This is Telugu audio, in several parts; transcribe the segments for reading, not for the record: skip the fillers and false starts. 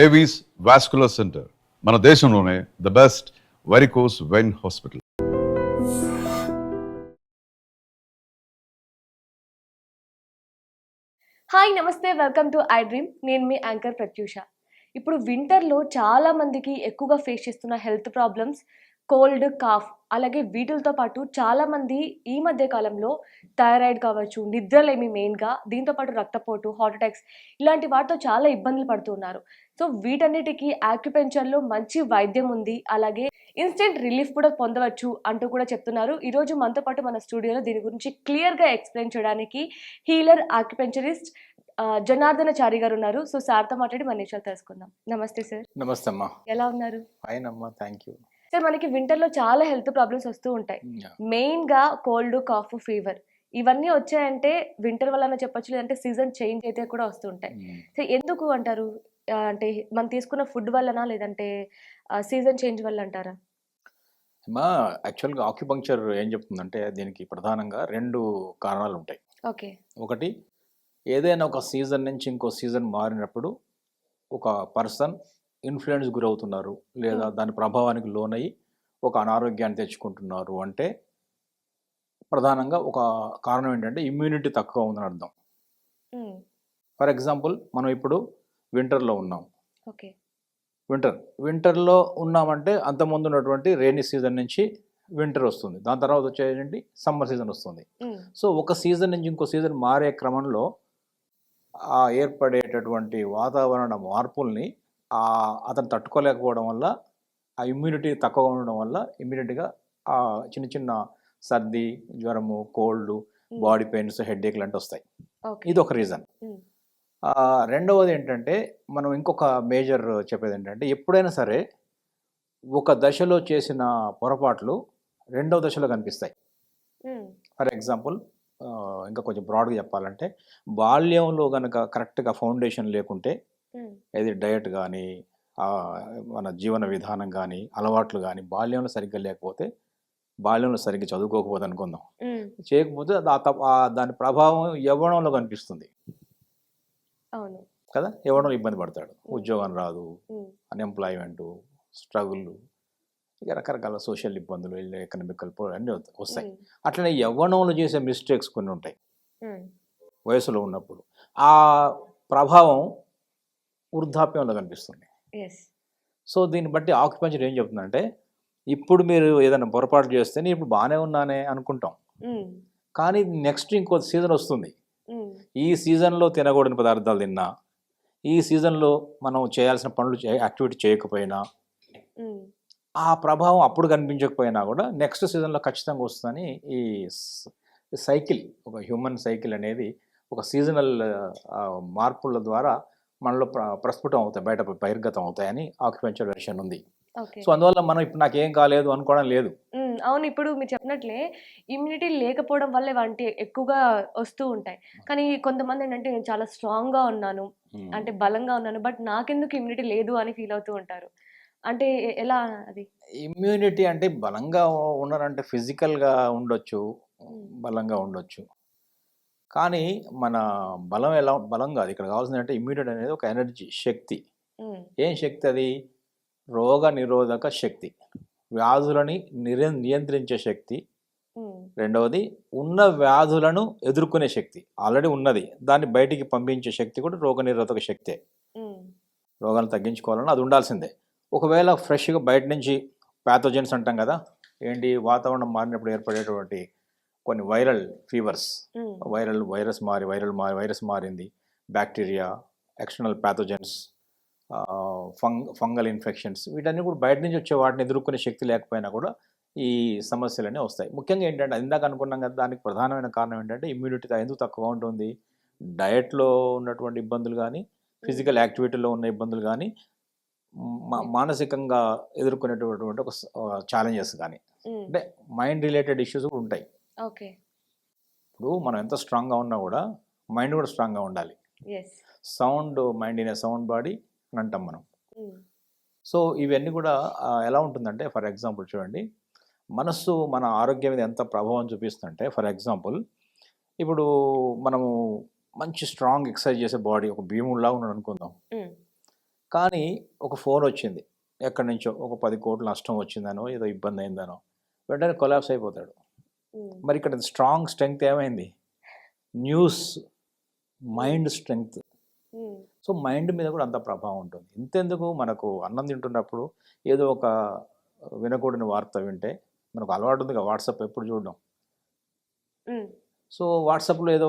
ఏవీస్ వాస్కులర్ సెంటర్ మన దేశంలోనే the best varicose vein hospital. Hi నమస్తే, వెల్కమ్ టు ఐ డ్రీమ్. నేను మీ యాంకర్ ప్రత్యూష. ఇప్పుడు వింటర్లో చాలా మందికి ఎక్కువగా ఫేస్ చేస్తున్న హెల్త్ ప్రాబ్లమ్స్ కోల్డ్, కాఫ్. అలాగే వీటితో పాటు చాలామంది ఈ మధ్య కాలంలో థైరాయిడ్ కావచ్చు, నిద్రలేమి మెయిన్గా, దీంతో పాటు రక్తపోటు, హార్ట్ అటాక్స్ ఇలాంటి వాటితో చాలా ఇబ్బందులు పడుతున్నారు. సో వీటన్నిటికీ యాక్యుపెంచర్లో మంచి వైద్యం ఉంది, అలాగే ఇన్స్టెంట్ రిలీఫ్ కూడా పొందవచ్చు అంటూ కూడా చెప్తున్నారు. ఈరోజు మనతో పాటు మన స్టూడియోలో దీని గురించి క్లియర్గా ఎక్స్ప్లెయిన్ చేయడానికి హీలర్ ఆక్యుపెంచరిస్ట్ జనార్దనచారి గారు ఉన్నారు. సో సార్తో మాట్లాడి మన విషయాలు తెలుసుకుందాం. నమస్తే సార్. నమస్తే అమ్మా. ఎలా ఉన్నారు? ఫైన్ అమ్మా, థ్యాంక్ యూ. సార్, మనకి వింటర్లో చాలా హెల్త్ ప్రాబ్లమ్స్ వస్తూ ఉంటాయి. మెయిన్గా కోల్డ్, కాఫ్, ఫీవర్ ఇవన్నీ వచ్చాయంటే వింటర్ వల్ల చెప్పొచ్చు, లేదంటే సీజన్ చేంజ్ అయితే కూడా వస్తూ ఉంటాయి. సో ఎందుకు అంటారు? అంటే మనం తీసుకున్న ఫుడ్ వల్లనా, లేదంటే సీజన్ చేంజ్ వల్ల అంటారా? అమ్మా, యాక్చువల్గా ఆక్యుపంక్చర్ ఏం చెప్తుందంటే దీనికి ప్రధానంగా 2 కారణాలు ఉంటాయి. ఓకే. ఒకటి, ఏదైనా ఒక సీజన్ నుంచి ఇంకో సీజన్ మారినప్పుడు ఒక పర్సన్ ఇన్ఫ్లుయెన్స్ గురవుతున్నారు, లేదా దాని ప్రభావానికి లోనయ్యి ఒక అనారోగ్యాన్ని తెచ్చుకుంటున్నారు అంటే ప్రధానంగా ఒక కారణం ఏంటంటే ఇమ్యూనిటీ తక్కువ ఉందని అర్థం. ఫర్ ఎగ్జాంపుల్, మనం ఇప్పుడు వింటర్లో ఉన్నాం. ఓకే. వింటర్లో ఉన్నామంటే అంతకుముందు ఉన్నటువంటి రైనీ సీజన్ నుంచి వింటర్ వస్తుంది, దాని తర్వాత వచ్చేది సమ్మర్ సీజన్ వస్తుంది. సో ఒక సీజన్ నుంచి ఇంకో సీజన్ మారే క్రమంలో ఆ ఏర్పడేటటువంటి వాతావరణ మార్పుల్ని అతను తట్టుకోలేకపోవడం వల్ల, ఆ ఇమ్యూనిటీ తక్కువగా ఉండడం వల్ల ఇమ్మీడియట్గా ఆ చిన్న చిన్న సర్ది, జ్వరము, కోల్డ్, బాడీ పెయిన్స్, హెడ్ఏక్ లాంటివి వస్తాయి. ఇది ఒక రీజన్. రెండవది ఏంటంటే, మనం ఇంకొక మేజర్ చెప్పేది ఏంటంటే, ఎప్పుడైనా సరే ఒక దశలో చేసిన పొరపాట్లు రెండవ దశలో కనిపిస్తాయి. ఫర్ ఎగ్జాంపుల్, ఇంకా కొంచెం బ్రాడ్గా చెప్పాలంటే, బాల్యంలో కనుక కరెక్ట్గా ఫౌండేషన్ లేకుంటే, ఏది డయట్ కానీ, మన జీవన విధానం కానీ, అలవాట్లు కానీ బాల్యంలో సరిగ్గా లేకపోతే, బాల్యంలో సరిగ్గా చదువుకోకపోతే అనుకుందాం, చేయకపోతే దాని ప్రభావం యవ్వనంలో కనిపిస్తుంది కదా. యవ్వనంలో ఇబ్బంది పడతాడు, ఉద్యోగం రాదు, అన్ఎంప్లాయ్మెంటు, స్ట్రగుల్, ఇక రకరకాల సోషల్ ఇబ్బందులు, ఎకనామికల్ అన్నీ వస్తాయి. అట్లనే యవ్వనంలో చేసే మిస్టేక్స్ కొన్ని ఉంటాయి వయసులో ఉన్నప్పుడు, ఆ ప్రభావం వృద్ధాప్యంలో కనిపిస్తుంది. సో దీన్ని బట్టి ఆక్యుపంక్చర్ ఏం చెప్తుందంటే, ఇప్పుడు మీరు ఏదైనా పొరపాటు చేస్తే నేను ఇప్పుడు బాగానే ఉన్నానే అనుకుంటాం, కానీ నెక్స్ట్ ఇంకో సీజన్ వస్తుంది. ఈ సీజన్లో తినకూడని పదార్థాలు తిన్నా, ఈ సీజన్లో మనం చేయాల్సిన పనులు యాక్టివిటీ చేయకపోయినా, ఆ ప్రభావం అప్పుడు కనిపించకపోయినా కూడా నెక్స్ట్ సీజన్లో ఖచ్చితంగా వస్తుందని ఈ సైకిల్, ఒక హ్యూమన్ సైకిల్ అనేది ఒక సీజనల్ మార్పుల ద్వారా మనలో ప్రస్ఫుటం అవుతాయి, బహిర్గతం అవుతాయని ఆక్యుపెంచర్ వెర్షన్ ఉంది. సో అందువల్ల మనం ఇప్పుడు నాకేం కాలేదు అనుకోవడం లేదు. అవును, ఇప్పుడు మీరు చెప్పినట్లే ఇమ్యూనిటీ లేకపోవడం వల్ల వంటి ఎక్కువగా వస్తూ ఉంటాయి. కానీ కొంతమంది ఏంటంటే, నేను చాలా స్ట్రాంగ్గా ఉన్నాను, అంటే బలంగా ఉన్నాను, బట్ నాకెందుకు ఇమ్యూనిటీ లేదు అని ఫీల్ అవుతూ ఉంటారు. అంటే ఎలా అది? ఇమ్యూనిటీ అంటే బలంగా ఉన్నారంటే ఫిజికల్గా ఉండొచ్చు, బలంగా ఉండొచ్చు, కానీ మన బలం బలం కాదు ఇక్కడ కావాల్సింది. అంటే ఇమ్యూనిటీ అనేది ఒక ఎనర్జీ, శక్తి. ఏం శక్తి అది? రోగ నిరోధక శక్తి, వ్యాధులని నియంత్రించే శక్తి. రెండవది, ఉన్న వ్యాధులను ఎదుర్కొనే శక్తి. ఆల్రెడీ ఉన్నది, దాన్ని బయటికి పంపించే శక్తి కూడా రోగ నిరోధక శక్తే. రోగాలను తగ్గించుకోవాలన్నా అది ఉండాల్సిందే. ఒకవేళ ఫ్రెష్గా బయట నుంచి ప్యాథోజన్స్ అంటాం కదా, ఏంటి, వాతావరణం మారినప్పుడు ఏర్పడేటువంటి కొన్ని వైరల్ ఫీవర్స్, వైరస్ మారింది, bacteria, external pathogens, fungal infections, వీటన్నీ కూడా బయట నుంచి వచ్చే వాటిని ఎదుర్కొనే శక్తి లేకపోయినా కూడా ఈ సమస్యలన్నీ వస్తాయి. ముఖ్యంగా ఏంటంటే, ఇందాక అనుకున్నాం కదా, దానికి ప్రధానమైన కారణం ఏంటంటే ఇమ్యూనిటీ ఎందుకు తక్కువ ఉంటుంది. డయట్లో ఉన్నటువంటి ఇబ్బందులు కానీ, ఫిజికల్ యాక్టివిటీలో ఉన్న ఇబ్బందులు కానీ, మానసికంగా ఎదుర్కొనేటటువంటి ఒక ఛాలెంజెస్ కానీ, అంటే మైండ్ రిలేటెడ్ ఇష్యూస్ కూడా ఉంటాయి. ఓకే. ఇప్పుడు మనం ఎంత స్ట్రాంగ్గా ఉన్నా కూడా మైండ్ కూడా స్ట్రాంగ్గా ఉండాలి. Sound mind in a sound body అని అంటాం మనం. సో ఇవన్నీ కూడా ఎలా ఉంటుందంటే, ఫర్ ఎగ్జాంపుల్ చూడండి, మనస్సు మన ఆరోగ్యం మీద ఎంత ప్రభావం చూపిస్తుందంటే, ఫర్ ఎగ్జాంపుల్ ఇప్పుడు మనము మంచి స్ట్రాంగ్ ఎక్సర్సైజ్ చేసే బాడీ, ఒక భీముడిలా ఉన్నాడు అనుకుందాం, కానీ ఒక ఫోన్ వచ్చింది ఎక్కడి నుంచో, ఒక 10 కోట్ల నష్టం వచ్చిందనో, ఏదో ఇబ్బంది అయిందనో, వెంటనే కొలాప్స్ అయిపోతాడు. మరి ఇక్కడ స్ట్రాంగ్ స్ట్రెంగ్త్ ఏమైంది? News, mind strength. So mind మీద కూడా అంత ప్రభావం ఉంటుంది. ఇంతెందుకు, మనకు అన్నం తింటున్నప్పుడు ఏదో ఒక వినకూడని వార్త వింటే మనకు అలవాటు ఉంది, వాట్సాప్ ఎప్పుడు చూడడం. సో వాట్సాప్లో ఏదో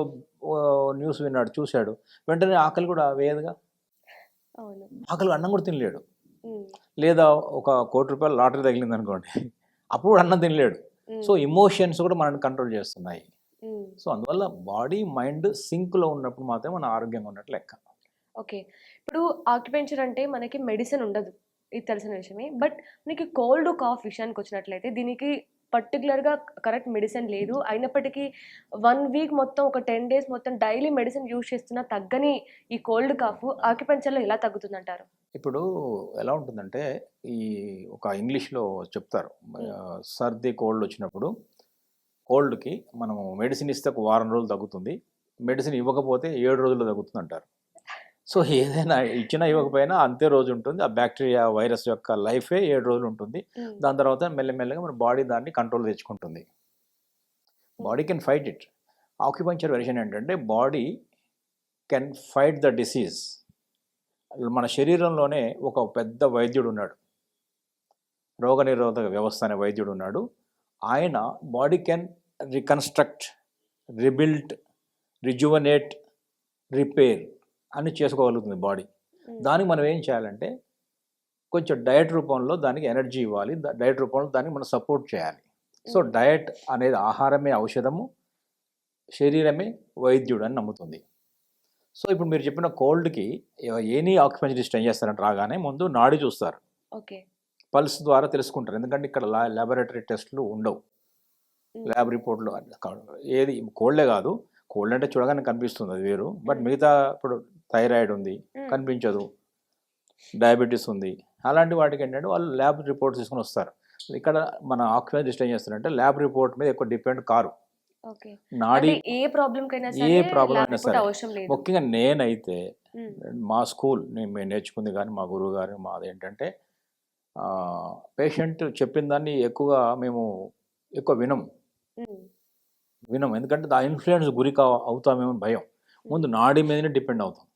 న్యూస్ విన్నాడు, చూశాడు, వెంటనే ఆకలి కూడా వేయదుగా. ఆకలి అన్నం కూడా తినలేడు. లేదా ఒక ₹1,00,00,000 లాటరీ తగిలింది అనుకోండి, అప్పుడు కూడా అన్నం తినలేడు. సో ఎమోషన్స్ కూడా మనల్ని కంట్రోల్ చేస్తున్నాయి. సో అందువల్ల బాడీ మైండ్ సింక్లో ఉన్నప్పుడు మాత్రమే మన ఆరోగ్యంగా ఉన్నట్లు లెక్క. ఓకే. ఇప్పుడు ఆక్యుపెంచర్ అంటే మనకి మెడిసిన్ ఉండదు, ఇది తెలిసిన విషయమే. బట్ మనకి కోల్డ్, కాఫ్ విషయానికి వచ్చినట్లయితే దీనికి పర్టికులర్గా కరెక్ట్ మెడిసిన్ లేదు. అయినప్పటికీ 1 వీక్ మొత్తం, ఒక 10 డేస్ మొత్తం డైలీ మెడిసిన్ యూజ్ చేస్తున్నా తగ్గని ఈ కోల్డ్, కాఫ్ ఆక్యుపెంచర్లో ఎలా తగ్గుతుందంటారు? ఇప్పుడు ఎలా ఉంటుందంటే, ఈ ఒక ఇంగ్లీష్లో చెప్తారు, సర్ది కోల్డ్ వచ్చినప్పుడు కోల్డ్కి మనము మెడిసిన్ ఇస్తే ఒక వారం రోజులు తగ్గుతుంది, మెడిసిన్ ఇవ్వకపోతే 7 రోజుల్లో తగ్గుతుంది అంటారు. సో ఏదైనా ఇచ్చినా ఇవ్వకపోయినా అంతే రోజు ఉంటుంది. ఆ బ్యాక్టీరియా వైరస్ యొక్క లైఫే 7 రోజులు ఉంటుంది. దాని తర్వాత మెల్లమెల్లగా మన బాడీ దాన్ని కంట్రోల్ తెచ్చుకుంటుంది. Body can fight it. Acupuncture version ఏంటంటే, body can fight the disease. మన శరీరంలోనే ఒక పెద్ద వైద్యుడు ఉన్నాడు, రోగనిరోధక వ్యవస్థ అనే వైద్యుడు ఉన్నాడు. ఆయన body can reconstruct, rebuild, rejuvenate, repair అని చేసుకోగలుగుతుంది బాడీ. దానికి మనం ఏం చేయాలంటే, కొంచెం డయట్ రూపంలో దానికి ఎనర్జీ ఇవ్వాలి, డయట్ రూపంలో దానికి మనం సపోర్ట్ చేయాలి. సో డయట్ అనేది ఆహారమే ఔషధము, శరీరమే వైద్యుడు అని నమ్ముతుంది. సో ఇప్పుడు మీరు చెప్పిన కోల్డ్కి ఎనీ ఆక్యుపెంచరిస్ట్ ఏం చేస్తారంటే, రాగానే ముందు నాడి చూస్తారు, ఓకే, పల్స్ ద్వారా తెలుసుకుంటారు. ఎందుకంటే ఇక్కడ ల్యాబొరేటరీ టెస్టులు ఉండవు, ల్యాబ్ రిపోర్ట్లు. ఏది కోల్డే కాదు, కోల్డ్ అంటే చూడగానే కనిపిస్తుంది, అది వేరు. బట్ మిగతా ఇప్పుడు థైరాయిడ్ ఉంది, కనిపించదు, డయాబెటీస్ ఉంది, అలాంటి వాటికి ఏంటంటే వాళ్ళు ల్యాబ్ రిపోర్ట్ తీసుకొని వస్తారు. ఇక్కడ మన ఆక్యుపెంచరిస్ట్ ఏం చేస్తారంటే, ల్యాబ్ రిపోర్ట్ మీద ఎక్కువ డిపెండ్ కారు. నాడి ఏ ప్రాబ్లం అయినా సరే, ముఖ్యంగా నేనైతే మా స్కూల్ మేము నేర్చుకుంది కానీ మా గురువు గారు మాది ఏంటంటే, పేషెంట్ చెప్పిన దాన్ని మేము ఎక్కువ వినం. ఎందుకంటే ఆ ఇన్ఫ్లుయెన్స్ గురి అవుతామేమో భయం. ముందు నాడి మీదనే డిపెండ్ అవుతాం.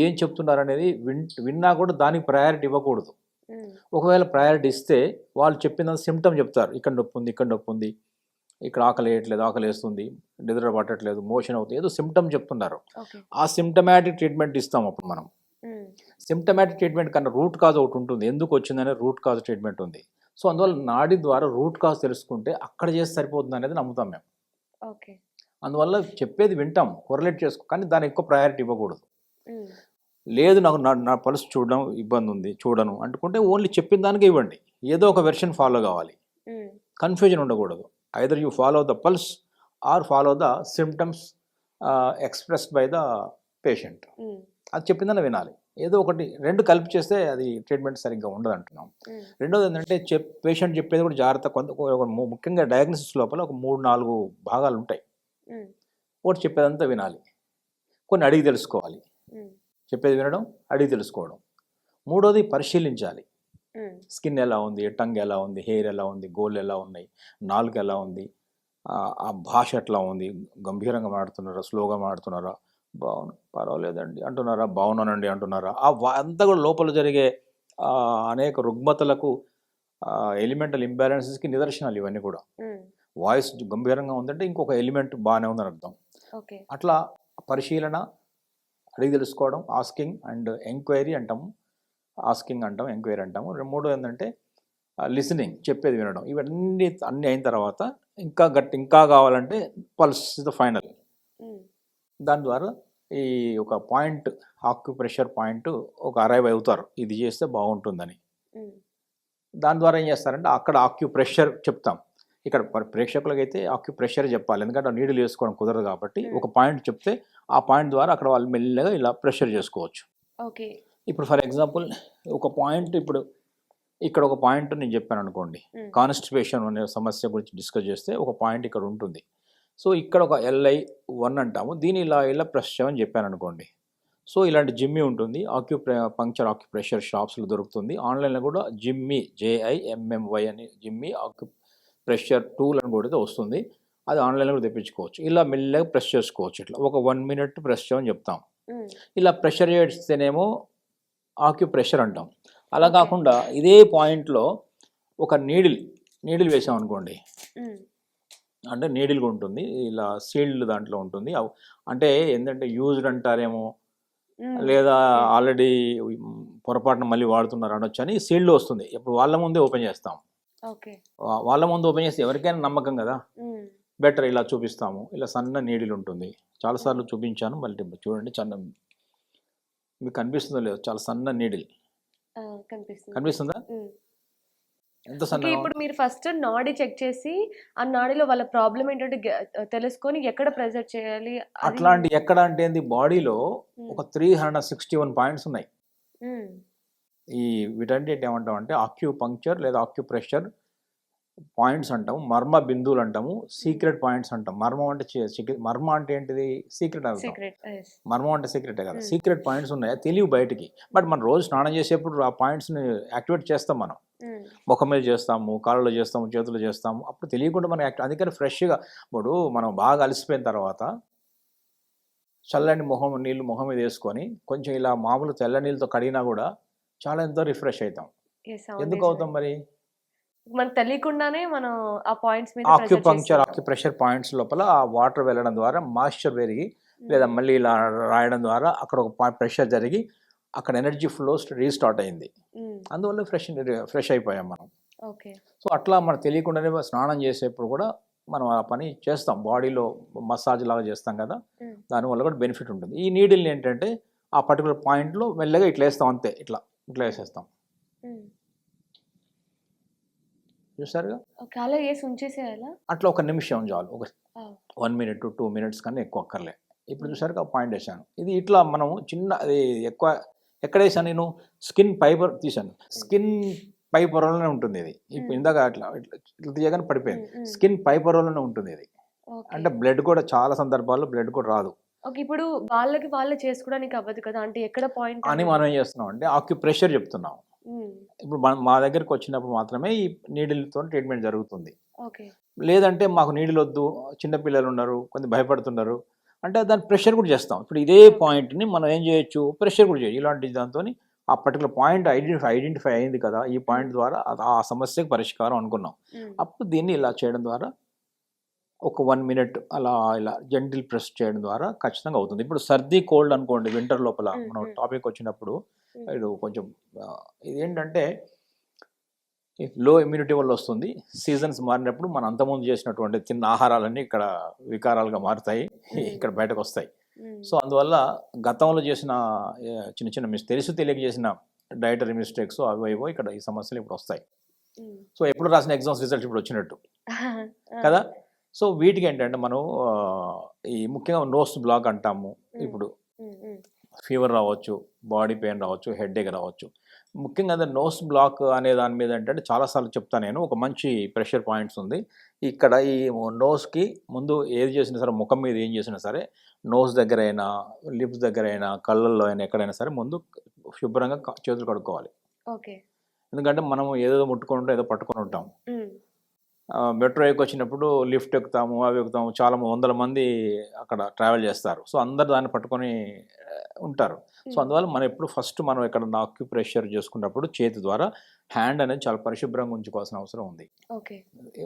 ఏం చెప్తున్నారు అనేది విన్నా కూడా దానికి ప్రయారిటీ ఇవ్వకూడదు. ఒకవేళ ప్రయారిటీ ఇస్తే వాళ్ళు చెప్పిన సిమ్టమ్ చెప్తారు, ఇక్కడ నొప్పి ఉంది, ఇక్కడ నొప్పి ఉంది, ఇక్కడ ఆకలి వేయట్లేదు, ఆకలి వేస్తుంది, నిద్ర పట్టట్లేదు, మోషన్ అవుతుంది, ఏదో సిమ్టమ్ చెప్తున్నారు. ఆ సిమ్టమాటిక్ ట్రీట్మెంట్ ఇస్తాం అప్పుడు మనం. సిమ్టమాటిక్ ట్రీట్మెంట్ కన్నా రూట్ కాజ్ ఒకటి ఉంటుంది, ఎందుకు వచ్చిందనే రూట్ కాజ్ ట్రీట్మెంట్ ఉంది. సో అందువల్ల నాడి ద్వారా రూట్ కాజ్ తెలుసుకుంటే అక్కడ చేసి సరిపోతుంది అనేది నమ్ముతాం మేము. అందువల్ల చెప్పేది వింటాం, కొరలేట్ చేసుకో, కానీ దానికి ఎక్కువ ప్రయారిటీ ఇవ్వకూడదు. లేదు నాకు నా పల్స్ చూడడం ఇబ్బంది ఉంది, చూడను అనుకుంటే ఓన్లీ చెప్పిన దానికే ఇవ్వండి. ఏదో ఒక వెర్షన్ ఫాలో కావాలి, కన్ఫ్యూజన్ ఉండకూడదు. Either you follow the pulse or follow the symptoms expressed by the patient. అది చెప్పిందని వినాలి. ఏదో ఒకటి రెండు కలిపి చేస్తే అది ట్రీట్మెంట్ సరిగ్గా ఉండదు అంటున్నాం. రెండోది ఏంటంటే, పేషెంట్ చెప్పేది కూడా జాగ్రత్త. ముఖ్యంగా డయాగ్నోసిస్ లోపల ఒక 3-4 భాగాలు ఉంటాయి. ఒకటి చెప్పేదంతా వినాలి, కొన్ని అడిగి తెలుసుకోవాలి. చెప్పేది వినడం, అడిగి తెలుసుకోవడం. మూడోది పరిశీలించాలి, స్కిన్ ఎలా ఉంది, టంగ్ ఎలా ఉంది, హెయిర్ ఎలా ఉంది, గోళ్ళు ఎలా ఉన్నాయి, నాలుక ఎలా ఉంది, ఆ భాష ఎట్లా ఉంది, గంభీరంగా మాట్లాడుతున్నారా, స్లోగా మాట్లాడుతున్నారా, పర్వాలేదండి అంటున్నారా, బాగున్నానండి అంటున్నారా, అంతా కూడా లోపల జరిగే అనేక రుగ్మతలకు, ఎలిమెంటల్ ఇంబ్యాలెన్సెస్కి నిదర్శనాలు ఇవన్నీ కూడా. వాయిస్ గంభీరంగా ఉందంటే ఇంకొక ఎలిమెంట్ బాగానే ఉందని అర్థం. అట్లా పరిశీలన, అడిగి తెలుసుకోవడం, ఆస్కింగ్ అండ్ ఎంక్వైరీ అంటాము. ఆస్కింగ్ అంటాం, ఎంక్వైరీ అంటాము. మూడో ఏంటంటే లిసనింగ్, చెప్పేది వినడం. అన్నీ అయిన తర్వాత ఇంకా కావాలంటే పల్స్ ఇస్ ద ఫైనల్. దాని ద్వారా ఈ ఒక పాయింట్, ఆక్యుప్రెషర్ పాయింట్ ఒక అరైవ్ అవుతారు, ఇది చేస్తే బాగుంటుందని. దాని ద్వారా ఏం చేస్తారంటే, అక్కడ ఆక్యుప్రెషర్ చెప్తాం. ఇక్కడ ప్రేక్షకులకి అయితే ఆక్యుప్రెషర్ చెప్పాలి, ఎందుకంటే నీడిల్ వేసుకోవడం కుదరదు కాబట్టి. ఒక పాయింట్ చెప్తే ఆ పాయింట్ ద్వారా అక్కడ వాళ్ళు మెల్లగా ఇలా ప్రెషర్ చేసుకోవచ్చు. ఇప్పుడు ఫర్ ఎగ్జాంపుల్ ఒక పాయింట్, ఇప్పుడు ఇక్కడ ఒక పాయింట్ నేను చెప్పాను అనుకోండి, కాన్స్టిపేషన్ అనే సమస్య గురించి డిస్కస్ చేస్తే ఒక పాయింట్ ఇక్కడ ఉంటుంది. సో ఇక్కడ ఒక LI1 అంటాము, దీని ఇలా ప్రెస్ చేయమని చెప్పాను అనుకోండి. సో ఇలాంటి జిమ్మి ఉంటుంది, పంక్చర్ ఆక్యుప్రెషర్ షాప్స్లో దొరుకుతుంది. ఆన్లైన్లో కూడా జిమ్మి JIMMY అని జిమ్మి ఆక్యుప్రెషర్ టూల్ అని కూడా వస్తుంది. అది ఆన్లైన్లో కూడా తెప్పించుకోవచ్చు. ఇలా మెల్లగా ప్రెస్ చేసుకోవచ్చు. ఇట్లా ఒక 1 మినిట్ ప్రెస్ చేయమని చెప్తాం. ఇలా ప్రెషర్ చేస్తేనేమో ఆక్యుప్రెషర్ అంటాం. అలా కాకుండా ఇదే పాయింట్లో ఒక నీడిల్ వేసాం అనుకోండి, అంటే నీడిల్గా ఉంటుంది, ఇలా సీల్డ్ దాంట్లో ఉంటుంది. అంటే ఏంటంటే యూజ్డ్ అంటారేమో, లేదా ఆల్రెడీ పొరపాటున మళ్ళీ వాడుతున్నారు అనొచ్చు అని సీల్డ్ వస్తుంది. ఇప్పుడు వాళ్ళ ముందే ఓపెన్ చేస్తాం. వాళ్ళ ముందు ఓపెన్ చేస్తే ఎవరికైనా నమ్మకం కదా, బెటర్ ఇలా చూపిస్తాము. ఇలా సన్న నీడిల్ ఉంటుంది, చాలాసార్లు చూపించాను. మళ్ళీ చూడండి, మీకు కనిపిస్తుందో లేదో, చాలా సన్న నీడిల్ కనిపిస్తుందా? ఎంత సన్న. ఇప్పుడు మీరు ఫస్ట్ నాడీ చెక్ చేసి ఆ నాడీలో వాళ్ళ ప్రాబ్లం ఏంటంటే తెలుసుకొని ఎక్కడ ప్రెజర్ చేయాలి. అట్లాంటి ఎక్కడ అంటే బాడీలో ఒక 361 పాయింట్స్ ఉన్నాయి. ఈ వీటంటే ఏమంటాం అంటే ఆక్యుపంక్చర్ లేదా ఆక్యుప్రెషర్ పాయింట్స్ అంటాము, మర్మ బిందువులు అంటాము, సీక్రెట్ పాయింట్స్ అంటాం. మర్మం అంటే ఏంటిది? సీక్రెట్ అంటాం. మర్మం అంటే సీక్రెటే కదా. సీక్రెట్ పాయింట్స్ ఉన్నాయి, తెలివి బయటికి. బట్ మనం రోజు స్నానం చేసేప్పుడు ఆ పాయింట్స్ని యాక్టివేట్ చేస్తాం. మనం ముఖం మీద చేస్తాము, కాళ్ళలో చేస్తాము, చేతులు చేస్తాము, అప్పుడు తెలియకుండా మనం అందుకని ఫ్రెష్గా ఇప్పుడు మనం బాగా అలసిపోయిన తర్వాత చల్లని నీళ్ళు మొహం మీద వేసుకొని కొంచెం ఇలా మామూలు తెల్ల నీళ్ళతో కడిగినా కూడా చాలా ఎంతో రిఫ్రెష్ అవుతాం. ఎందుకు అవుతాం మరి? మనకు తెలియకుండానే మనం ఆ పాయింట్స్ మీద ఆక్యుపంక్చర్ ఆక్యుప్రెషర్ పాయింట్స్ లోపల ఆ వాటర్ వెళ్ళడం ద్వారా మాయిశ్చర్ పెరిగి, లేదా మళ్ళీ ఇలా రాయడం ద్వారా అక్కడ ఒక ప్రెషర్ జరిగి అక్కడ ఎనర్జీ ఫ్లో రీస్టార్ట్ అయింది. అందువల్ల ఫ్రెష్ అయిపోయాం మనం. సో అట్లా మనకు తెలియకుండానే స్నానం చేసేప్పుడు కూడా మనం ఆ పని చేస్తాం, బాడీలో మసాజ్ లాగా చేస్తాం కదా, దానివల్ల కూడా బెనిఫిట్ ఉంటుంది. ఈ నీడిల్ని ఏంటంటే ఆ పర్టికులర్ పాయింట్లో మెల్లగా ఇట్లా వేస్తాం, అంతే, ఇట్లా వేసేస్తాం. చూసారుగా, అట్లా 1 నిమిషం చాలు, ఒక 1 మినిట్ 2 మినిట్స్ కన్నా ఎక్కువ అక్కర్లే. ఇప్పుడు చూసారుగా పాయింట్ వేసాను. ఇది ఇట్లా మనం అది ఎక్కువ ఎక్కడ వేసాను నేను? స్కిన్ పైపర్ తీసాను. స్కిన్ పై పొరలోనే ఉంటుంది ఇది. ఇప్పుడు ఇందాక ఇట్లా తీయగానే పడిపోయింది. స్కిన్ పై పొరలోనే ఉంటుంది ఇది. అంటే బ్లడ్ కూడా చాలా సందర్భాల్లో బ్లడ్ కూడా రాదు. ఇప్పుడు వాళ్ళే చేసుకోవడానికి అవ్వదు కదా, అంటే ఎక్కడ పాయింట్ అని మనం ఏం చేస్తున్నాం అంటే ఆక్యుప్రెషర్ చెప్తున్నాం. ఇప్పుడు మా దగ్గరికి వచ్చినప్పుడు మాత్రమే ఈ నీడిల్తో ట్రీట్మెంట్ జరుగుతుంది. లేదంటే మాకు నీడిల్ వద్దు, చిన్నపిల్లలు ఉన్నారు, కొంచెం భయపడుతున్నారు అంటే దాని ప్రెషర్ కూడా చేస్తాం. ఇప్పుడు ఇదే పాయింట్ని మనం ఏం చేయొచ్చు, ప్రెషర్ కూడా చేయొచ్చు. ఇలాంటి దాంతో ఆ పర్టికులర్ పాయింట్ ఐడెంటిఫై అయింది కదా, ఈ పాయింట్ ద్వారా ఆ సమస్యకు పరిష్కారం అనుకున్నాం. అప్పుడు దీన్ని ఇలా చేయడం ద్వారా ఒక 1 మినిట్ అలా ఇలా జెంటిల్ ప్రెస్ చేయడం ద్వారా ఖచ్చితంగా అవుతుంది. ఇప్పుడు సర్ది కోల్డ్ అనుకోండి, వింటర్ లోపల మనం టాపిక్ వచ్చినప్పుడు ఇది కొంచెం ఇదేంటంటే లో ఇమ్యూనిటీ వల్ల వస్తుంది. సీజన్స్ మారినప్పుడు మనం అంతకుముందు చేసినటువంటి తిన్న ఆహారాలన్నీ ఇక్కడ వికారాలుగా మారుతాయి, ఇక్కడ బయటకు వస్తాయి. సో అందువల్ల గతంలో చేసిన చిన్న తెలియక చేసిన డైటరీ మిస్టేక్స్ అవేవో ఇక్కడ ఈ సమస్యలు ఇప్పుడు వస్తాయి. సో ఎప్పుడు రాసిన ఎగ్జామ్స్ రిజల్ట్స్ ఇప్పుడు వచ్చినట్టు కదా. సో వీటికి ఏంటంటే మనం ఈ ముఖ్యంగా నోస్ బ్లాక్ అంటాము. ఇప్పుడు ఫీవర్ రావచ్చు, బాడీ పెయిన్ రావచ్చు, హెడేక్ రావచ్చు. ముఖ్యంగా అదే నోస్ బ్లాక్ అనే దాని మీద ఏంటంటే చాలాసార్లు చెప్తాను నేను, ఒక మంచి ప్రెషర్ పాయింట్స్ ఉంది ఇక్కడ. ఈ నోస్కి ముందు ఏది చేసినా సరే, ముఖం మీద ఏం చేసినా సరే, నోస్ దగ్గర అయినా, లిప్స్ దగ్గర అయినా, కళ్ళల్లో అయినా, ఎక్కడైనా సరే ముందు శుభ్రంగా చేతులు కడుక్కోవాలి. ఎందుకంటే మనం ఏదో ముట్టుకుంటాం, ఏదో పట్టుకొని ఉంటాం. మెట్రో వచ్చినప్పుడు లిఫ్ట్ ఎక్కుతాము, అవి ఎక్కుతాము, చాలా 100 మంది అక్కడ ట్రావెల్ చేస్తారు. సో అందరు దాన్ని పట్టుకొని ఉంటారు. సో అందువల్ల మనం ఎప్పుడు ఫస్ట్ మనం ఎక్కడ ఆక్యుప్రెషర్ చేసుకున్నప్పుడు చేతి ద్వారా హ్యాండ్ అనేది చాలా పరిశుభ్రంగా ఉంచుకోవాల్సిన అవసరం ఉంది.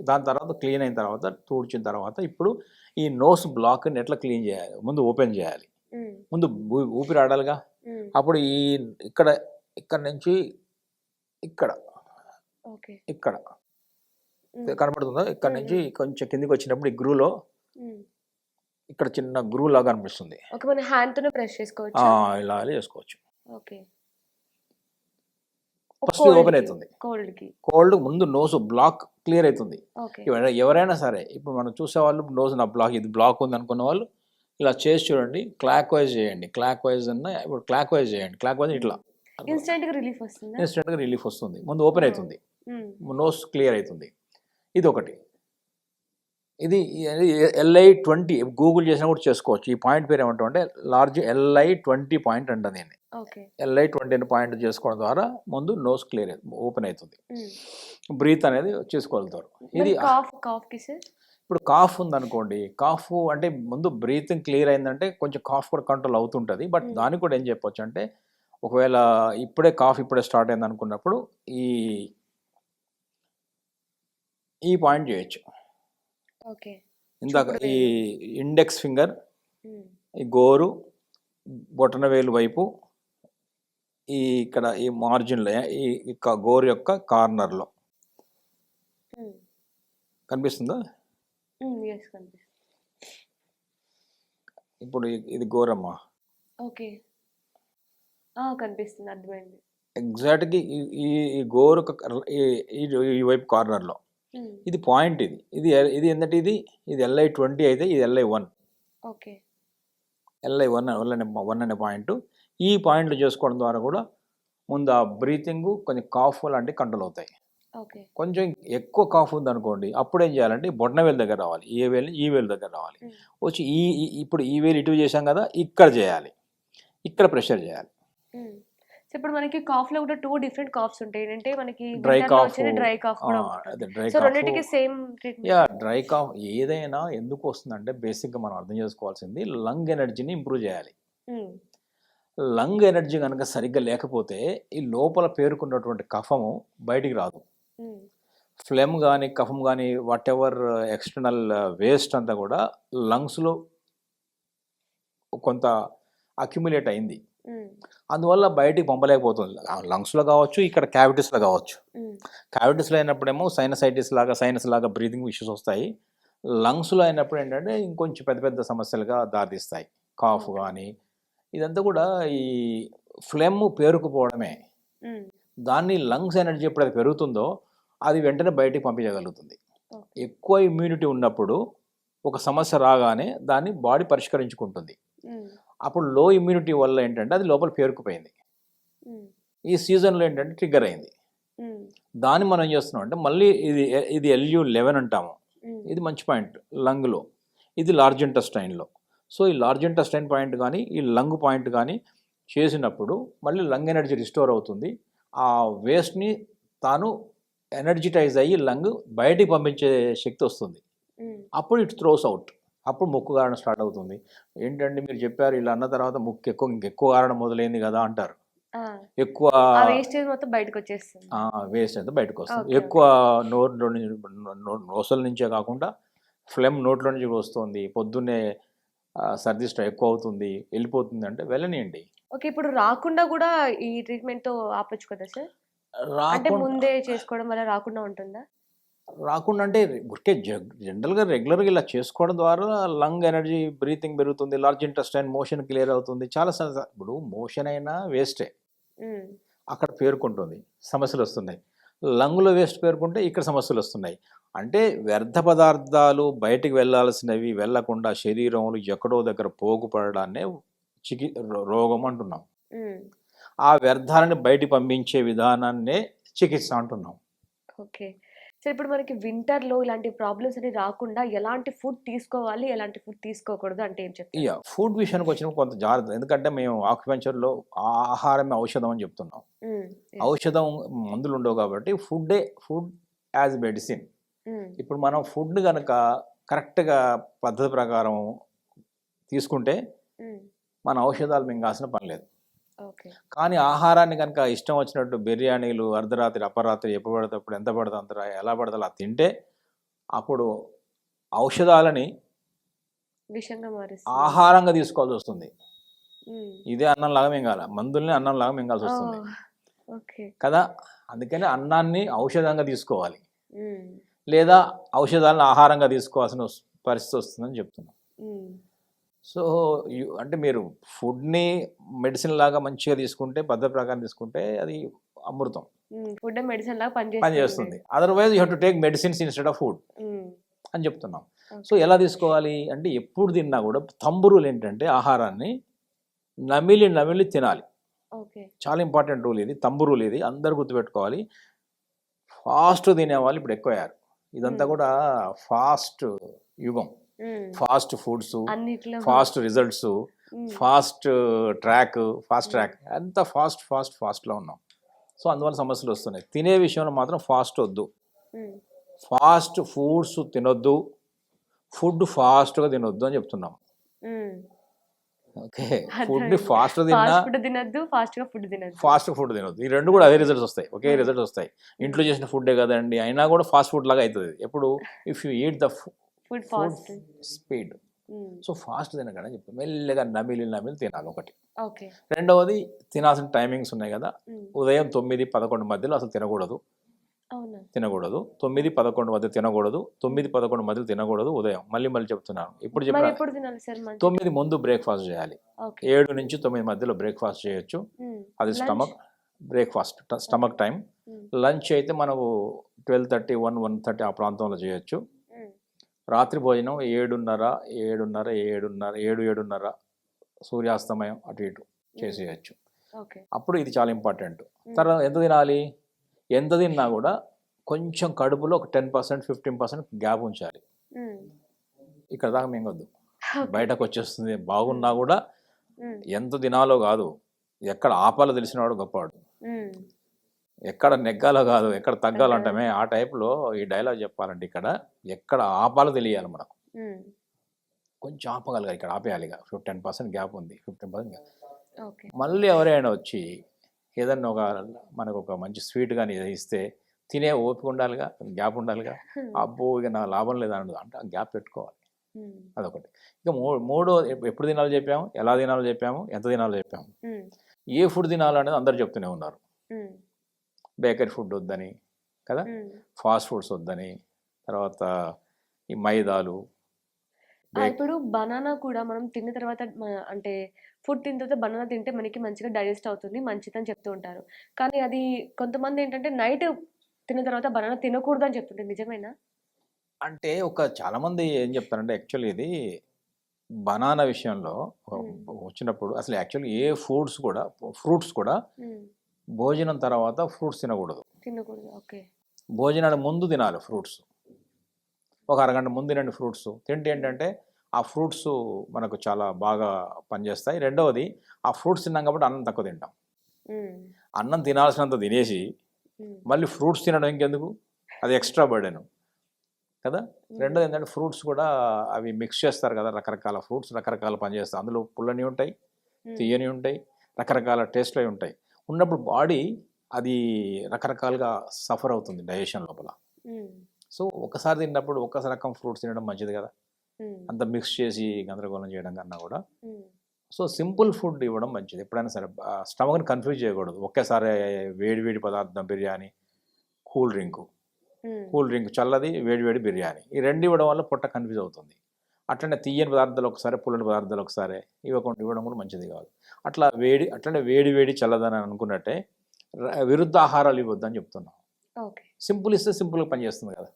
దాని తర్వాత క్లీన్ అయిన తర్వాత, తుడిచిన తర్వాత ఇప్పుడు ఈ నోస్ బ్లాక్ని ఎట్లా క్లీన్ చేయాలి, ముందు ఓపెన్ చేయాలి. ముందు ఊపిరి ఆడాలిగా. అప్పుడు ఇక్కడ నుంచి ఇక్కడ కనబడుతుందో, ఇక్కడ నుంచి కొంచెం కిందికి వచ్చినప్పుడు ఈ గ్రూలో ఇక్కడ చిన్న గ్రూ లాగా అనిపిస్తుంది. ఇలా చేసుకోవచ్చు. ఫస్ట్ ఓపెన్ అవుతుంది. కోల్డ్ ముందు నోస్ బ్లాక్ క్లియర్ అవుతుంది. ఎవరైనా సరే ఇప్పుడు మనం చూసేవాళ్ళు నోస్ నా బ్లాక్, ఇది బ్లాక్ ఉంది అనుకున్న వాళ్ళు ఇలా చేసి చూడండి. క్లాక్ వైజ్ చేయండి, క్లాక్ వైజ్ ఇప్పుడు క్లాక్ వైజ్ చేయండి. క్లాక్ వైజ్ ఇట్లా ఇన్స్టెంట్ గా రిలీఫ్ వస్తుంది. ముందు ఓపెన్ అవుతుంది, నోస్ క్లియర్ అవుతుంది. ఇది ఒకటి. ఇది LI20 గూగుల్ చేసినా కూడా చేసుకోవచ్చు. ఈ పాయింట్ పేరు ఏమంటాం అంటే లార్జ్ LI20 పాయింట్ అంట దీన్ని. ఓకే. LI20 అనే పాయింట్ చేసుకోవడం ద్వారా ముందు నోస్ క్లియర్ ఓపెన్ అవుతుంది, బ్రీత్ అనేది చేసుకోగలుగుతారు. ఇది కాఫ్కి సార్? ఇప్పుడు కాఫ్ ఉందనుకోండి, కాఫ్ అంటే ముందు బ్రీతింగ్ క్లియర్ అయిందంటే కొంచెం కాఫ్ కూడా కంట్రోల్ అవుతుంటుంది. బట్ దానికి కూడా ఏం చెప్పొచ్చు అంటే ఒకవేళ ఇప్పుడే స్టార్ట్ అయింది అనుకున్నప్పుడు ఈ పాయింట్ చేయొచ్చు. ఓకే. ఇందాక ఈ ఇండెక్స్ ఫింగర్, ఈ గోరు, బొటనవేలు వైపు, ఇక్కడ ఈ మార్జిన్లో ఈ గోరు యొక్క కార్నర్లో కనిపిస్తుందా? ఇప్పుడు ఇది గోరమ్మా. ఓకే. కనిపిస్తుంది, అర్థమైంది. ఎగ్జాక్ట్గా ఈ గోరు ఈ వైపు కార్నర్లో ఇది పాయింట్. ఇది ఏంటంటే ఇది LI20 అయితే ఇది LI1. ఓకే. LI1 అనే పాయింట్. ఈ పాయింట్లు చేసుకోవడం ద్వారా కూడా ముందు ఆ బ్రీతింగ్ కొంచెం కాఫ్ లాంటివి కంట్రోల్ అవుతాయి. ఓకే. కొంచెం ఎక్కువ కాఫ్ ఉందనుకోండి, అప్పుడు ఏం చేయాలంటే బొటనవేలు దగ్గర రావాలి, ఈ వేలు దగ్గర రావాలి. వచ్చి ఇప్పుడు ఈ వేలు ఇటు చేసాం కదా, ఇక్కడ చేయాలి, ఇక్కడ ప్రెషర్ చేయాలి. ఇప్పుడు మనకి కాఫ్ లో కూడా 2 డిఫరెంట్ కాఫ్స్ ఉంటాయి. ఏంటంటే మనకి డ్రై కాఫ్, డ్రై కాఫ్ కూడా ఉంటుంది. సో రెండిటికి సేమ్ ట్రీట్మెంట్? డ్రై కాఫ్ ఏదైనా ఎందుకు వస్తుందంటే బేసిక్గా మనం అర్థం చేసుకోవాల్సింది లంగ్ ఎనర్జీని ఇంప్రూవ్ చేయాలి. లంగ్ ఎనర్జీ కనుక సరిగ్గా లేకపోతే ఈ లోపల పేరుకున్నటువంటి కఫము బయటికి రాదు. ఫ్లెమ్ కానీ కఫం కానీ వాట్ ఎవర్ ఎక్స్టర్నల్ వేస్ట్ అంతా కూడా లంగ్స్లో కొంత అక్యుములేట్ అయింది. అందువల్ల బయటికి పంపలేకపోతుంది. లంగ్స్లో కావచ్చు, ఇక్కడ క్యావిటీస్లో కావచ్చు. క్యావిటీస్లో అయినప్పుడేమో సైనస్ లాగా బ్రీతింగ్ ఇష్యూస్ వస్తాయి. లంగ్స్లో అయినప్పుడు ఏంటంటే ఇంకొంచెం పెద్ద పెద్ద సమస్యలుగా దారితీస్తాయి. కాఫ్ కానీ ఇదంతా కూడా ఈ ఫ్లెమ్ పేరుకుపోవడమే. దాన్ని లంగ్స్ ఎనర్జీ ఎప్పుడైతే పెరుగుతుందో అది వెంటనే బయటికి పంపించగలుగుతుంది. ఎక్కువ ఇమ్యూనిటీ ఉన్నప్పుడు ఒక సమస్య రాగానే దాన్ని బాడీ పరిష్కరించుకుంటుంది. అప్పుడు లో ఇమ్యూనిటీ వల్ల ఏంటంటే అది లోపల పేరుకుపోయింది. ఈ సీజన్లో ఏంటంటే ట్రిగ్గర్ అయింది. దాన్ని మనం ఏం చేస్తున్నాం అంటే మళ్ళీ ఇది LU11 అంటాము. ఇది మంచి పాయింట్ లంగ్లో, ఇది లార్జ్ ఇంటెస్టైన్లో. సో ఈ లార్జ్ ఇంటెస్టైన్ పాయింట్ కానీ ఈ లంగ్ పాయింట్ కానీ చేసినప్పుడు మళ్ళీ లంగ్ ఎనర్జీ రిస్టోర్ అవుతుంది. ఆ వేస్ట్ని తాను ఎనర్జిటైజ్ అయ్యి లంగ్ బయటికి పంపించే శక్తి వస్తుంది. అప్పుడు ఇట్ థ్రోస్ అవుట్. అప్పుడు ముక్కు కారణం స్టార్ట్ అవుతుంది. ఏంటంటే మీరు చెప్పారు ఇలా అన్న తర్వాత ముక్కు ఇంకెక్కువ కారణం మొదలైంది కదా అంటారు. ఎక్కువ వేస్టేజ్ మొత్తం బయటకు వచ్చేస్తుంది. వేస్ట్ అయితే బయటకు వస్తుంది. ఎక్కువ నోసల నుంచే కాకుండా ఫ్లెమ్ నోట్లో నుంచి వస్తుంది, పొద్దున్నే సర్ది ఎక్కువ అవుతుంది, వెళ్ళిపోతుంది అంటే వెళ్ళనియండి. ఓకే. ఇప్పుడు రాకుండా కూడా ఈ ట్రీట్మెంట్ తో ఆపొచ్చు కదా సార్? అంటే ముందే చేసుకోవడం వల్ల రాకుండా ఉంటుందా? రాకుండా అంటే ఊరికే జనరల్గా రెగ్యులర్గా ఇలా చేసుకోవడం ద్వారా లంగ్ ఎనర్జీ బ్రీతింగ్ పెరుగుతుంది, లార్జ్ ఇంటెస్టైన్ మోషన్ క్లియర్ అవుతుంది. చాలా ఇప్పుడు మోషన్ అయినా వేస్టే, అక్కడ పేరుకుంటుంది, సమస్యలు వస్తున్నాయి. లంగ్లో వేస్ట్ పేరుకుంటే ఇక్కడ సమస్యలు వస్తున్నాయి. అంటే వ్యర్థ పదార్థాలు బయటికి వెళ్ళాల్సినవి వెళ్ళకుండా శరీరంలో ఎక్కడో దగ్గర పోగుపడడాన్నే రోగం అంటున్నాం. ఆ వ్యర్థాలని బయటికి పంపించే విధానాన్నే చికిత్స అంటున్నాం. ఓకే. సో ఇప్పుడు మనకి వింటర్లో ఇలాంటి ప్రాబ్లమ్స్ అని రాకుండా ఎలాంటి ఫుడ్ తీసుకోవాలి, ఎలాంటి ఫుడ్ తీసుకోకూడదు అంటే ఏం చెప్తారు? ఫుడ్ విషయానికి వచ్చినప్పుడు కొంత జాగ్రత్త. ఎందుకంటే మేము ఆక్యుపెంచర్లో ఆహారమే ఔషధం అని చెప్తున్నాం. ఔషధం మందులు ఉండవు కాబట్టి ఫుడ్ యాజ్ మెడిసిన్. ఇప్పుడు మనం ఫుడ్ కనుక కరెక్ట్గా పద్ధతి ప్రకారం తీసుకుంటే మన ఔషధాలు మింగాల్సిన పని లేదు. కానీ ఆహారాన్ని కనుక ఇష్టం వచ్చినట్టు బిర్యానీలు అర్ధరాత్రి అపరాత్రి ఎప్పుడు పడితే అప్పుడు ఎంత పడితే అంత ఎలా పడితే అలా తింటే అప్పుడు ఔషధాలని ఆహారంగా తీసుకోవాల్సి వస్తుంది. ఇదే అన్నం లాగా మింగాల, మందుల్ని అన్నం లాగా మింగాల్సి వస్తుంది కదా. అందుకని అన్నాన్ని ఔషధంగా తీసుకోవాలి, లేదా ఔషధాలను ఆహారంగా తీసుకోవాల్సిన పరిస్థితి వస్తుందని చెప్తున్నాం. సో అంటే మీరు ఫుడ్ని మెడిసిన్ లాగా మంచిగా తీసుకుంటే పద్ధతి ప్రకారం తీసుకుంటే అది అమృతం, ఫుడ్ మెడిసిన్ లాగా పనిచేస్తుంది. Otherwise you have to take medicines instead of food అని చెప్తున్నాం. సో ఎలా తీసుకోవాలి అంటే ఎప్పుడు తిన్నా కూడా థంబ్ రూల్ ఏంటంటే ఆహారాన్ని నమిలి తినాలి. చాలా ఇంపార్టెంట్ రూల్ ఇది, థంబ్ రూల్ ఇది, అందరు గుర్తుపెట్టుకోవాలి. ఫాస్ట్ తినేవాళ్ళు ఇప్పుడు ఎక్కువయ్యారు. ఇదంతా కూడా ఫాస్ట్ యుగం. ఫాస్ట్ ఫుడ్స్, అన్నిట్లో ఫాస్ట్ రిజల్ట్స్, ఫాస్ట్ ట్రాక్ అంతా ఫాస్ట్లో ఉన్నాం. సో అందువల్ల సమస్యలు వస్తున్నాయి. తినే విషయంలో మాత్రం ఫాస్ట్ వద్దు, ఫాస్ట్ ఫుడ్స్ తినొద్దు, ఫుడ్ ఫాస్ట్గా తినొద్దు అని చెప్తున్నాం. ఓకే, ఫుడ్ని ఫాస్ట్ తిన్నా ఫుడ్ తినద్దు, ఫాస్ట్ గా ఫుడ్ తినద్దు. ఫాస్ట్ ఫుడ్ తినొద్దు. ఈ రెండు కూడా అదే రిజల్ట్స్ వస్తాయి, ఒకే రిజల్ట్స్ వస్తాయి. ఇంట్లో చేసిన ఫుడ్డే కదండి అయినా కూడా ఫాస్ట్ ఫుడ్ లాగా అవుతుంది. ఎప్పుడు if you eat the food fast. Speed. So fast తినగానే చెప్తాం, మెల్లగా నమిలి తినాలి ఒకటి. ఓకే. రెండవది, తినాల్సిన టైమింగ్స్ ఉన్నాయి కదా. ఉదయం 9-11 మధ్యలో అసలు తినకూడదు. అవునా? తినకూడదు. 9-11 మధ్య తినకూడదు. 9-11 మధ్యలో తినకూడదు ఉదయం. మళ్ళీ చెప్తున్నాను. ఇప్పుడు మరి చెప్పిన ఎప్పుడు తినాలి సార్? 9 ముందు బ్రేక్ఫాస్ట్ చేయాలి. ఓకే. 7-9 మధ్యలో బ్రేక్ఫాస్ట్ చేయొచ్చు. అది స్టమక్ టైం. లంచ్ అయితే మనకు 12:30-1:30 ఆ ప్రాంతంలో చేయొచ్చు. రాత్రి భోజనం 7:30 సూర్యాస్తమయం అటు ఇటు చేసేయచ్చు. ఓకే. అప్పుడు ఇది చాలా ఇంపార్టెంట్. తర్వాత ఎంత తినాలి? ఎంత తిన్నా కూడా కొంచెం కడుపులో ఒక 10%, 15% గ్యాప్ ఉంచాలి. ఇక్కడ దాకా మింగొద్దు, బయటకు వచ్చేస్తుంది. బాగున్నా కూడా ఎంత తినాలో కాదు, ఎక్కడ ఆపాలో తెలిసినవాడు గొప్పవాడు. ఎక్కడ నెగ్గాలో కాదు, ఎక్కడ తగ్గాలంటామే. ఆ టైప్లో ఈ డైలాగ్ చెప్పాలంటే ఇక్కడ ఎక్కడ ఆపాలో తెలియాలి మనకు. కొంచెం ఆపగలగాలి, ఇక్కడ ఆపేయాలిగా. 10% గ్యాప్ ఉంది, 15% గ్యాప్. మళ్ళీ ఎవరైనా వచ్చి ఏదన్నా మనకు ఒక మంచి స్వీట్ కానీ ఇస్తే తినే ఓపిక ఉండాలిగా, గ్యాప్ ఉండాలిగా. అబ్బో ఇక నా లాభం లేదన్నది అంటే ఆ గ్యాప్ పెట్టుకోవాలి. అదొకటి. ఇక మూడో, ఎప్పుడు తినాలో చెప్పాము, ఎలా తినాలో చెప్పాము, ఎంత తినాలో చెప్పాము. ఏ ఫుడ్ తినాలనేది అందరు చెప్తూనే ఉన్నారు. బేకరీ ఫుడ్ వద్దని కదా, ఫాస్ట్ ఫుడ్స్ వద్దని, తర్వాత ఈ మైదాలు. ఇప్పుడు బనానా కూడా మనం తిన్న తర్వాత అంటే ఫుడ్ తిన్న తర్వాత బనానా తింటే మనకి మంచిగా డైజెస్ట్ అవుతుంది, మంచిదని చెప్తూ ఉంటారు. కానీ అది కొంతమంది ఏంటంటే నైట్ తిన్న తర్వాత బనానా తినకూడదు అని చెప్తుంటే నిజమేనా? అంటే చాలామంది ఏం చెప్తారంటే యాక్చువల్లీ ఇది బనానా విషయంలో వచ్చినప్పుడు అసలు యాక్చువల్లీ ఏ ఫ్రూట్స్ కూడా భోజనం తర్వాత ఫ్రూట్స్ తినకూడదు. ఓకే. భోజనానికి ముందు తినాలి ఫ్రూట్స్. ఒక అరగంట ముందు తినండి ఫ్రూట్స్. తింటే ఏంటంటే ఆ ఫ్రూట్స్ మనకు చాలా బాగా పనిచేస్తాయి. రెండవది, ఆ ఫ్రూట్స్ తిన్నాం కాబట్టి అన్నం తక్కువ తింటాం. అన్నం తినాల్సినంత తినేసి మళ్ళీ ఫ్రూట్స్ తినడం ఇంకెందుకు, అది ఎక్స్ట్రా బర్డెన్ కదా. రెండోది ఏంటంటే ఫ్రూట్స్ కూడా అవి మిక్స్ చేస్తారు కదా, రకరకాల ఫ్రూట్స్ రకరకాల పనిచేస్తాయి. అందులో పుల్లని ఉంటాయి, తీయని ఉంటాయి, రకరకాల టేస్ట్లు అవి ఉంటాయి. ఉన్నప్పుడు బాడీ అది రకరకాలుగా సఫర్ అవుతుంది డైజెషన్ లోపల. సో ఒకసారి తిన్నప్పుడు ఒక్కసారి రకం ఫ్రూట్స్ తినడం మంచిది కదా, అంత మిక్స్ చేసి గందరగోళం చేయడం కన్నా కూడా. సో సింపుల్ ఫుడ్ ఇవ్వడం మంచిది. ఎప్పుడైనా సరే స్టమక్ని కన్ఫ్యూజ్ చేయకూడదు. ఒకేసారి వేడి పదార్థం బిర్యానీ, కూల్ డ్రింక్ చల్లది, వేడి బిర్యానీ, ఈ రెండు ఇవ్వడం వల్ల పొట్ట కన్ఫ్యూజ్ అవుతుంది. అట్లనే తీయని పదార్థాలు ఒకసారి, పుల్లని పదార్థాలు ఒకసారి ఇవ్వడం కూడా మంచిది కాదు. అట్లనే వేడి చల్లదని అనుకున్నట్టే విరుద్ధ ఆహారాలు ఇవ్వద్దని చెప్తున్నాం. సింపుల్ ఇస్తే సింపుల్గా పనిచేస్తుంది కదా.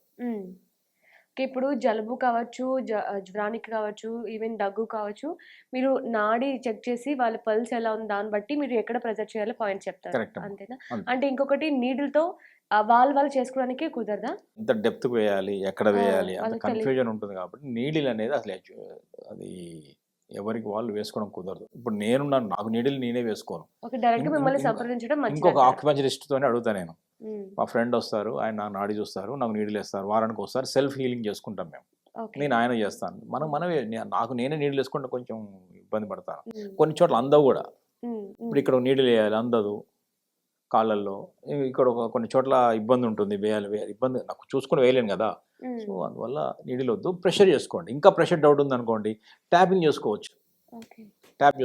ఇప్పుడు జలుబు కావచ్చు, జ్వరానికి కావచ్చు, ఈవెన్ దగ్గు కావచ్చు, మీరు నాడి చెక్ చేసి వాళ్ళ పల్స్ ఎలా ఉంది దాన్ని బట్టి మీరు ఎక్కడ ప్రెజర్ చేయాలో పాయింట్ చెప్తారు, అంతేనా? అంటే ఇంకొకటి నీడిల్తో వాళ్ళు చేసుకోవడానికి కుదరదా? ఎంత డెప్త్ వేయాలి, ఎక్కడ వేయాలి, అంత కన్ఫ్యూజన్ ఉంటుంది కాబట్టి నీడిల్ అనేది అసలు అది ఎవరికి వాళ్ళు వేసుకోవడం కుదరదు. ఇప్పుడు నాకు నీడిల్ నేనే వేసుకోను. ఇంకొక ఆక్యుపంచరిస్ట్తోనే అడుగుతా నేను. మా ఫ్రెండ్ వస్తారు, ఆయన నా నాడి చూస్తారు, నాకు నీడిల్ వేస్తారు. వారానికి ఒకసారి సెల్ఫ్ హీలింగ్ చేసుకుంటాం మేము. నేను ఆయన చేస్తాను, మనమే. నాకు నేనే నీడిల్ వేసుకుంటే కొంచెం ఇబ్బంది పడతాను. కొన్ని చోట్ల అందవు కూడా. ఇప్పుడు ఇక్కడ నీడిల్ వేయాలి, అందదు కాళ్ళల్లో. ఇక్కడ కొన్ని చోట్ల ఇబ్బంది ఉంటుంది, ఇబ్బంది నాకు చూసుకుని వేయలేను కదా. సో అందువల్ల నీడిల్ వద్దు. ప్రెషర్ చేసుకోండి. ఇంకా ప్రెషర్ డౌట్ ఉంది అనుకోండి, ట్యాపింగ్ చేసుకోవచ్చు. ట్యాప్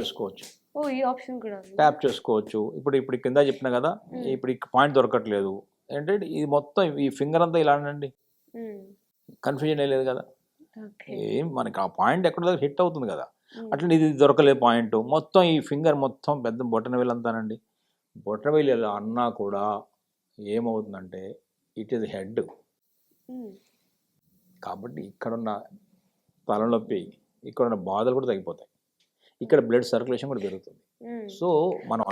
చేసుకోవచ్చు. ఇప్పుడు కింద చెప్పిన కదా, ఇప్పుడు పాయింట్ దొరకట్లేదు ఏంటంటే ఇది మొత్తం ఈ ఫింగర్ అంతా ఇలా అండి, కన్ఫ్యూజన్ లేదు కదా. ఏం మనకి ఆ పాయింట్ ఎక్కడ హిట్ అవుతుంది కదా. అట్లా ఇది దొరకలేదు పాయింట్, మొత్తం ఈ ఫింగర్ మొత్తం పెద్ద బొటన వేలు అంతానండి. బొటన వేలు ఎలా అన్నా కూడా ఏమవుతుందంటే ఇట్ ఈస్ హెడ్. కాబట్టి ఇక్కడున్న తలనొప్పి, ఇక్కడున్న బాధలు కూడా తగ్గిపోతాయి, ఇక్కడ బ్లడ్ సర్క్యులేషన్ కూడా పెరుగుతుంది. సో మనం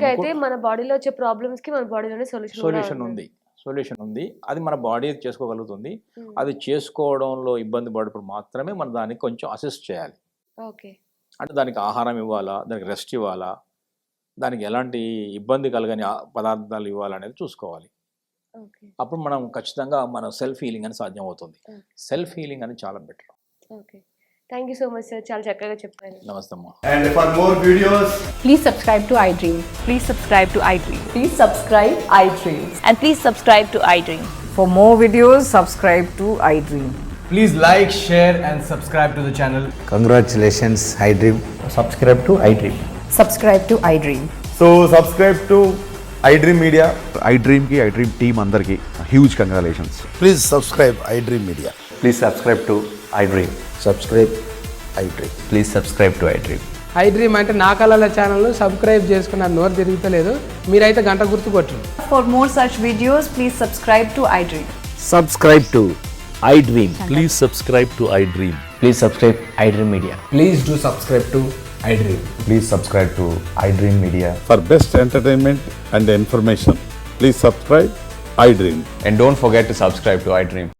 మన బాడీలో వచ్చే ప్రాబ్లమ్స్ కి మన బాడీలోనే సొల్యూషన్ ఉంది. సొల్యూషన్ ఉంది, అది మన బాడీ చేసుకోగలుగుతుంది. అది చేసుకోవడంలో ఇబ్బంది పడినప్పుడు మాత్రమే మనం దానికి కొంచెం అసిస్ట్ చేయాలి. ఓకే. అంటే దానికి ఆహారం ఇవ్వాలా, దానికి రెస్ట్ ఇవ్వాలా, దానికి ఎలాంటి ఇబ్బంది కలగని పదార్థాలు ఇవ్వాలనేది చూసుకోవాలి. ఓకే. అప్పుడు మనం ఖచ్చితంగా మన సెల్ఫ్ హీలింగ్ అని సాధ్యం అవుతుంది. సెల్ఫ్ హీలింగ్ అని చాలా better. Okay. Thank you so much sir, చాలా చక్కగా చెప్పారు. నమస్తే అమ్మా. And for more videos, Please subscribe to iDream. Please subscribe to iDream. Please subscribe iDream. And please subscribe to iDream. For more videos, subscribe to iDream. please like, share and subscribe to the channel. Congratulations, iDream. Subscribe to iDream. Subscribe to iDream. So subscribe to iDream Media. iDream की iDream team अंदर की huge congratulations. Please subscribe iDream Media. Please subscribe to iDream. Subscribe iDream. Please subscribe to iDream. iDream అంటే నా కళల ఛానల్ను సబ్స్క్రైబ్ చేసుకున్నారు, నోరు తిరుగుతలేదు, మీరైతే గంట గుర్తు కొట్టండి. For more such videos, please subscribe to iDream. Subscribe to iDream. Please subscribe to iDream. Please subscribe iDream Media. Please do subscribe to iDream. Please subscribe to iDream Media. For best entertainment and information, please subscribe iDream. And don't forget to subscribe to iDream.